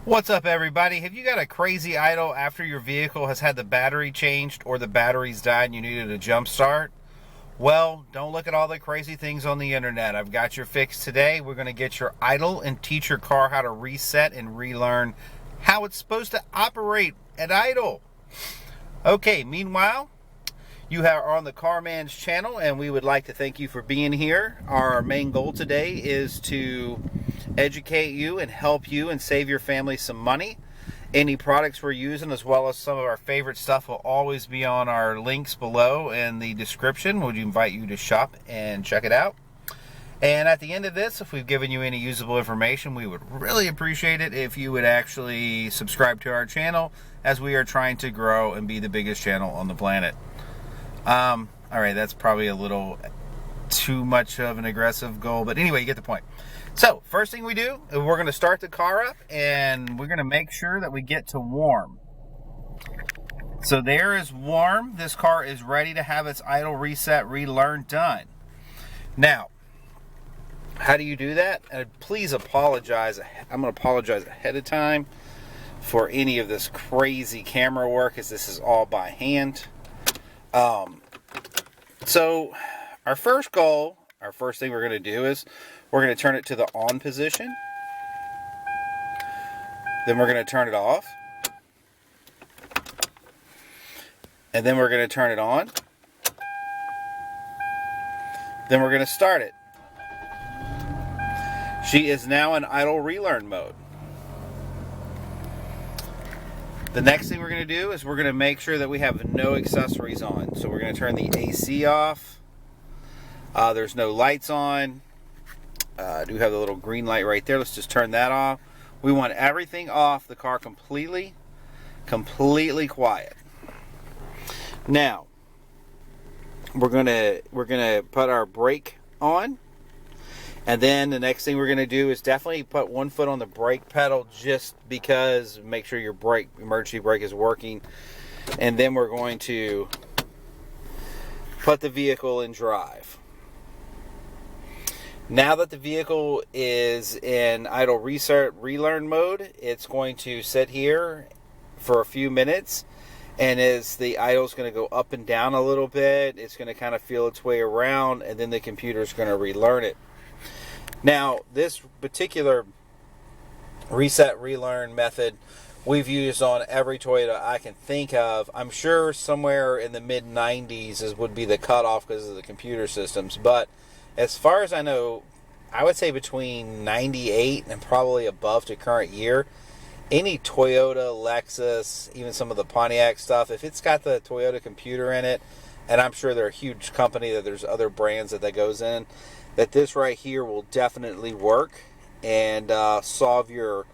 What's up, everybody? Have you got a crazy idle after your vehicle has had the battery changed or the battery's died and you needed a jump start? Well, don't look at all the crazy things on the internet. I've got your fix today. We're going to get your idle and teach your car how to reset and relearn how it's supposed to operate at idle. Okay, meanwhile, you are on the Carman's channel, and we would like to thank you for being here. Our main goal today is to educate you and help you and save your family some money. Any products we're using, as well as some of our favorite stuff, will always be on our links below in the description. Would invite you to shop and check it out. And at the end of this, if we've given you any usable information, we would really appreciate it if you would actually subscribe to our channel, as we are trying to grow and be the biggest channel on the planet. All right, that's probably a little too much of an aggressive goal, but anyway, you get the point. So first thing we do is we're going to start the car up, and we're going to make sure that we get to warm. So there is warm. This car is ready to have its idle reset relearn done. Now, how do you do that? And please apologize. I'm going to apologize ahead of time for any of this crazy camera work, as this is all by hand. So our first goal, our first thing we're going to do is we're going to turn it to the on position. Then we're going to turn it off. And then we're going to turn it on. Then we're going to start it. She is now in idle relearn mode. The next thing we're going to do is we're going to make sure that we have no accessories on. So we're going to turn the AC off. There's no lights on. I do have the little green light right there. Let's just turn that off. We want everything off the car completely quiet. Now, we're gonna put our brake on, and then the next thing we're gonna do is definitely put one foot on the brake pedal, just because, make sure your emergency brake is working, and then we're going to put the vehicle in drive. Now that the vehicle is in idle reset relearn mode, it's going to sit here for a few minutes, and as the idle is going to go up and down a little bit, it's going to kind of feel its way around, and then the computer is going to relearn it. Now, this particular reset relearn method we've used on every Toyota I can think of. I'm sure somewhere in the mid-90s would be the cutoff because of the computer systems, but as far as I know, I would say between 98 and probably above to current year, any Toyota, Lexus, even some of the Pontiac stuff, if it's got the Toyota computer in it, and I'm sure they're a huge company that there's other brands that goes in, that this right here will definitely work and solve your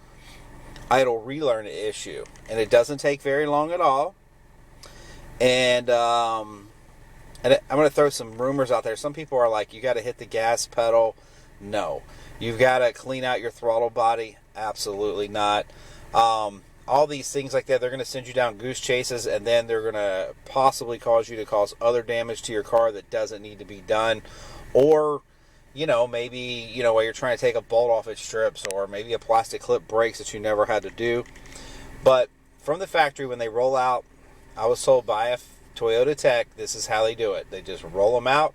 idle relearn issue. And it doesn't take very long at all. And I'm going to throw some rumors out there. Some people are like, you got to hit the gas pedal. No. You've got to clean out your throttle body. Absolutely not. All these things like that, they're going to send you down goose chases, and then they're going to possibly cause you to cause other damage to your car that doesn't need to be done. Or, maybe, while you're trying to take a bolt off its strips, or maybe a plastic clip breaks that you never had to do. But from the factory, when they roll out, I was told by a Toyota tech, this is how they do it. They just roll them out,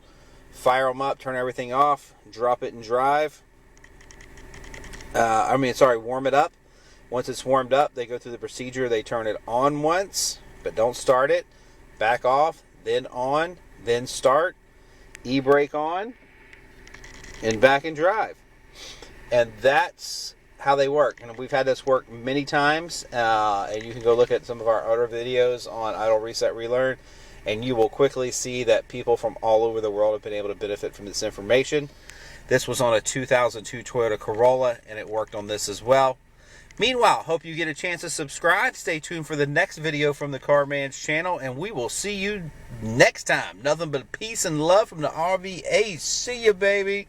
fire them up, turn everything off, drop it in drive. Warm it up. Once it's warmed up, they go through the procedure. They turn it on once, but don't start it. Back off, then on, then start. E-brake on, and back in drive. And that's how they work. And we've had this work many times, and you can go look at some of our other videos on idle reset relearn, and you will quickly see that people from all over the world have been able to benefit from this information. This was on a 2002 Toyota Corolla, and it worked on this as well. Meanwhile, hope you get a chance to subscribe. Stay tuned for the next video from the Carman's channel, and we will see you next time. Nothing but peace and love from the RVA. See you, baby.